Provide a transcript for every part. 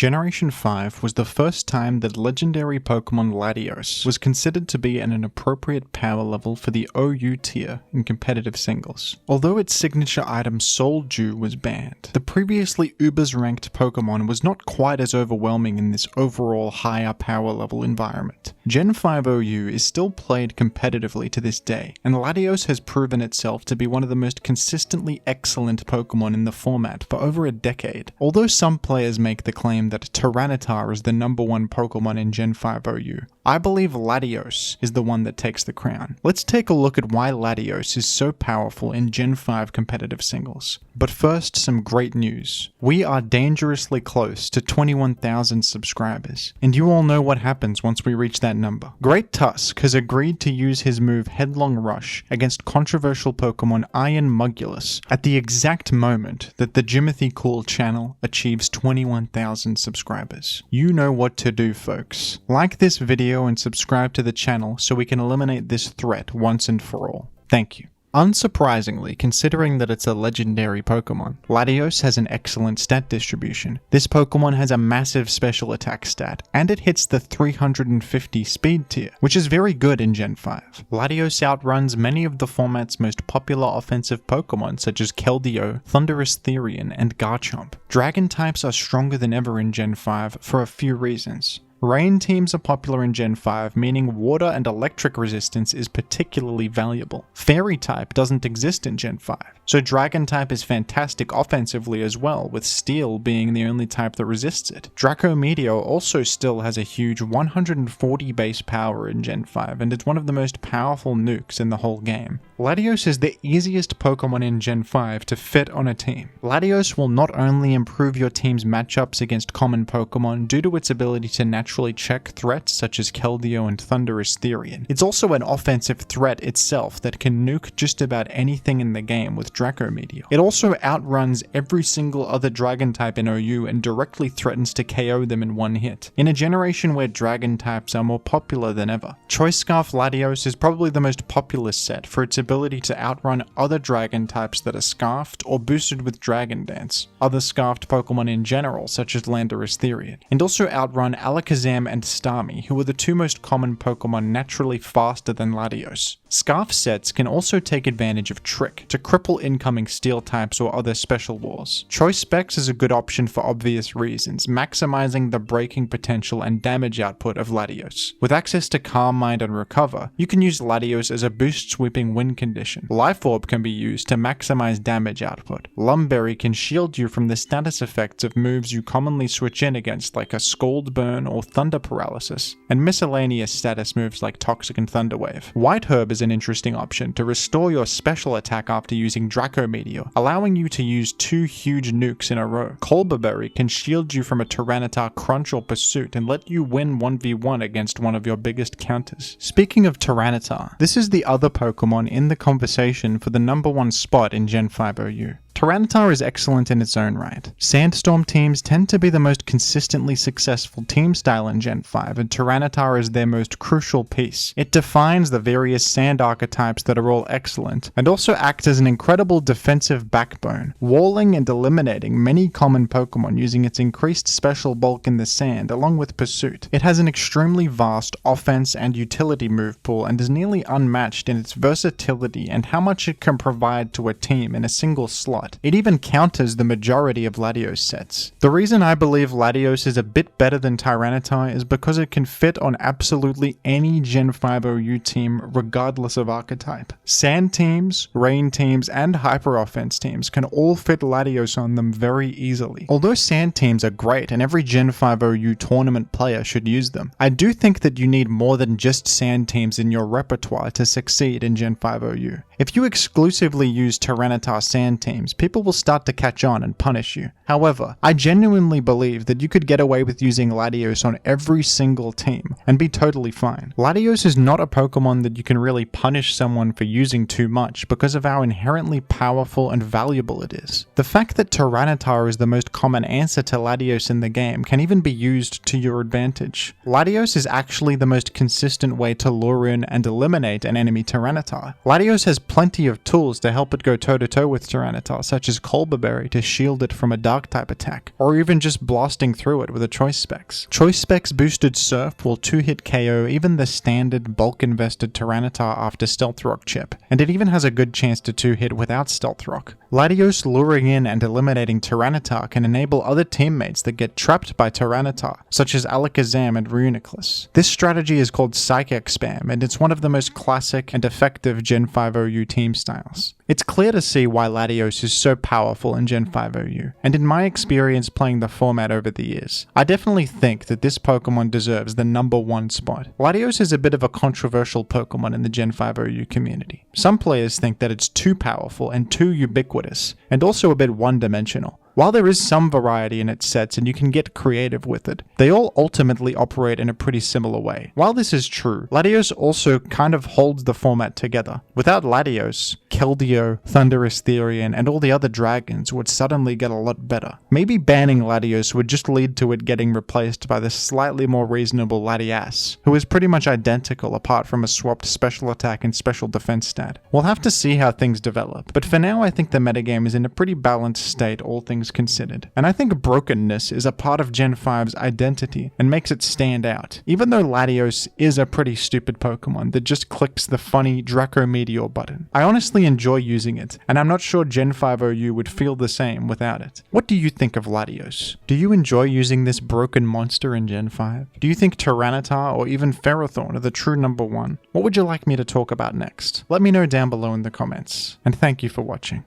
Generation 5 was the first time that legendary Pokemon Latios was considered to be at an appropriate power level for the OU tier in competitive singles. Although its signature item Soul Dew was banned, the previously Ubers ranked Pokemon was not quite as overwhelming in this overall higher power level environment. Gen 5 OU is still played competitively to this day, and Latios has proven itself to be one of the most consistently excellent Pokemon in the format for over a decade. Although some players make the claim that Tyranitar is the #1 Pokemon in Gen 5 OU, I believe Latios is the one that takes the crown. Let's take a look at why Latios is so powerful in Gen 5 competitive singles. But first, some great news. We are dangerously close to 21,000 subscribers, and you all know what happens once we reach that number. Great Tusk has agreed to use his move Headlong Rush against controversial Pokemon Iron Mugulus at the exact moment that the Jimothy Cool channel achieves 21,000 subscribers. You know what to do, folks. Like this video and subscribe to the channel so we can eliminate this threat once and for all. Thank you. Unsurprisingly, considering that it's a legendary Pokemon, Latios has an excellent stat distribution. This Pokemon has a massive special attack stat, and it hits the 350 speed tier, which is very good in Gen 5. Latios outruns many of the format's most popular offensive Pokemon such as Keldeo, Thundurus Therian, and Garchomp. Dragon types are stronger than ever in Gen 5 for a few reasons. Rain teams are popular in Gen 5, meaning water and electric resistance is particularly valuable. Fairy type doesn't exist in Gen 5, so Dragon type is fantastic offensively as well, with Steel being the only type that resists it. Draco Meteor also still has a huge 140 base power in Gen 5, and it's one of the most powerful nukes in the whole game. Latios is the easiest Pokemon in Gen 5 to fit on a team. Latios will not only improve your team's matchups against common Pokemon due to its ability to naturally check threats such as Keldeo and Thundurus Therian, it's also an offensive threat itself that can nuke just about anything in the game with Draco Meteor. It also outruns every single other Dragon type in OU and directly threatens to KO them in one hit, in a generation where Dragon types are more popular than ever. Choice Scarf Latios is probably the most popular set for its ability to outrun other Dragon types that are scarfed or boosted with Dragon Dance, other scarfed Pokemon in general such as Landorus Therian, and also outrun Alakazam and Starmie, who are the two most common Pokemon naturally faster than Latios. Scarf sets can also take advantage of Trick to cripple incoming Steel types or other special wars. Choice Specs is a good option for obvious reasons, maximizing the breaking potential and damage output of Latios. With access to Calm Mind and Recover, you can use Latios as a boost sweeping win condition. Life Orb can be used to maximize damage output. Lumberry can shield you from the status effects of moves you commonly switch in against like a Scald Burn or Thunder Paralysis, and miscellaneous status moves like Toxic and Thunder Wave. White Herb is an interesting option to restore your special attack after using Draco Meteor, allowing you to use 2 huge nukes in a row. Colberberry can shield you from a Tyranitar Crunch or Pursuit and let you win 1v1 against one of your biggest counters. Speaking of Tyranitar, this is the other Pokemon in the conversation for the #1 spot in Gen 5 OU. Tyranitar is excellent in its own right. Sandstorm teams tend to be the most consistently successful team style in Gen 5, and Tyranitar is their most crucial piece. It defines the various sand archetypes that are all excellent, and also acts as an incredible defensive backbone, walling and eliminating many common Pokemon using its increased special bulk in the sand along with Pursuit. It has an extremely vast offense and utility move pool and is nearly unmatched in its versatility and how much it can provide to a team in a single slot. It even counters the majority of Latios sets. The reason I believe Latios is a bit better than Tyranitar is because it can fit on absolutely any Gen 5 OU team regardless of archetype. Sand teams, Rain teams, and Hyper Offense teams can all fit Latios on them very easily. Although Sand teams are great and every Gen 5 OU tournament player should use them, I do think that you need more than just Sand teams in your repertoire to succeed in Gen 5 OU. If you exclusively use Tyranitar Sand teams, people will start to catch on and punish you. However, I genuinely believe that you could get away with using Latios on every single team and be totally fine. Latios is not a Pokemon that you can really punish someone for using too much because of how inherently powerful and valuable it is. The fact that Tyranitar is the most common answer to Latios in the game can even be used to your advantage. Latios is actually the most consistent way to lure in and eliminate an enemy Tyranitar. Latios has plenty of tools to help it go toe-to-toe with Tyranitar, such as Colbur Berry to shield it from a dark-type attack, or even just blasting through it with a Choice Specs. Choice Specs boosted Surf will 2-hit KO even the standard bulk-invested Tyranitar after Stealth Rock chip, and it even has a good chance to 2-hit without Stealth Rock. Latios luring in and eliminating Tyranitar can enable other teammates that get trapped by Tyranitar, such as Alakazam and Reuniclus. This strategy is called Psychic Spam, and it's one of the most classic and effective Gen 5 OU team styles. It's clear to see why Latios is so powerful in Gen 5 OU, and in my experience playing the format over the years, I definitely think that this Pokemon deserves the #1 spot. Latios is a bit of a controversial Pokemon in the Gen 5 OU community. Some players think that it's too powerful and too ubiquitous, and also a bit one-dimensional. While there is some variety in its sets and you can get creative with it, they all ultimately operate in a pretty similar way. While this is true, Latios also kind of holds the format together. Without Latios, Keldeo, Thundurus Therian, and all the other dragons would suddenly get a lot better. Maybe banning Latios would just lead to it getting replaced by the slightly more reasonable Latias, who is pretty much identical apart from a swapped special attack and special defense stat. We'll have to see how things develop, but for now I think the metagame is in a pretty balanced state, all things considered. And I think brokenness is a part of Gen 5's identity and makes it stand out, even though Latios is a pretty stupid Pokemon that just clicks the funny Draco Meteor button. I honestly enjoy using it, and I'm not sure Gen 5 OU would feel the same without it. What do you think of Latios? Do you enjoy using this broken monster in Gen 5? Do you think Tyranitar or even Ferrothorn are the true #1? What would you like me to talk about next? Let me know down below in the comments, and thank you for watching.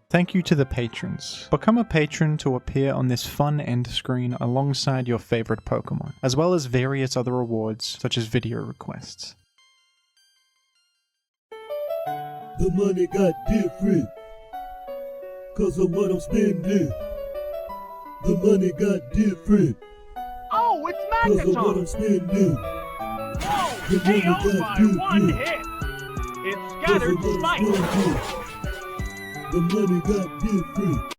Thank you to the patrons. Become a patron to appear on this fun end screen alongside your favorite Pokemon, as well as various other rewards such as video requests. The money got different, 'cause of what I'm spending. The money got different, oh, it's 'cause of what I'm Megaphone! spending. Whoa, The money KO'd got by one different, hit! It 'cause scattered of what I'm spikes! spending. The money got different.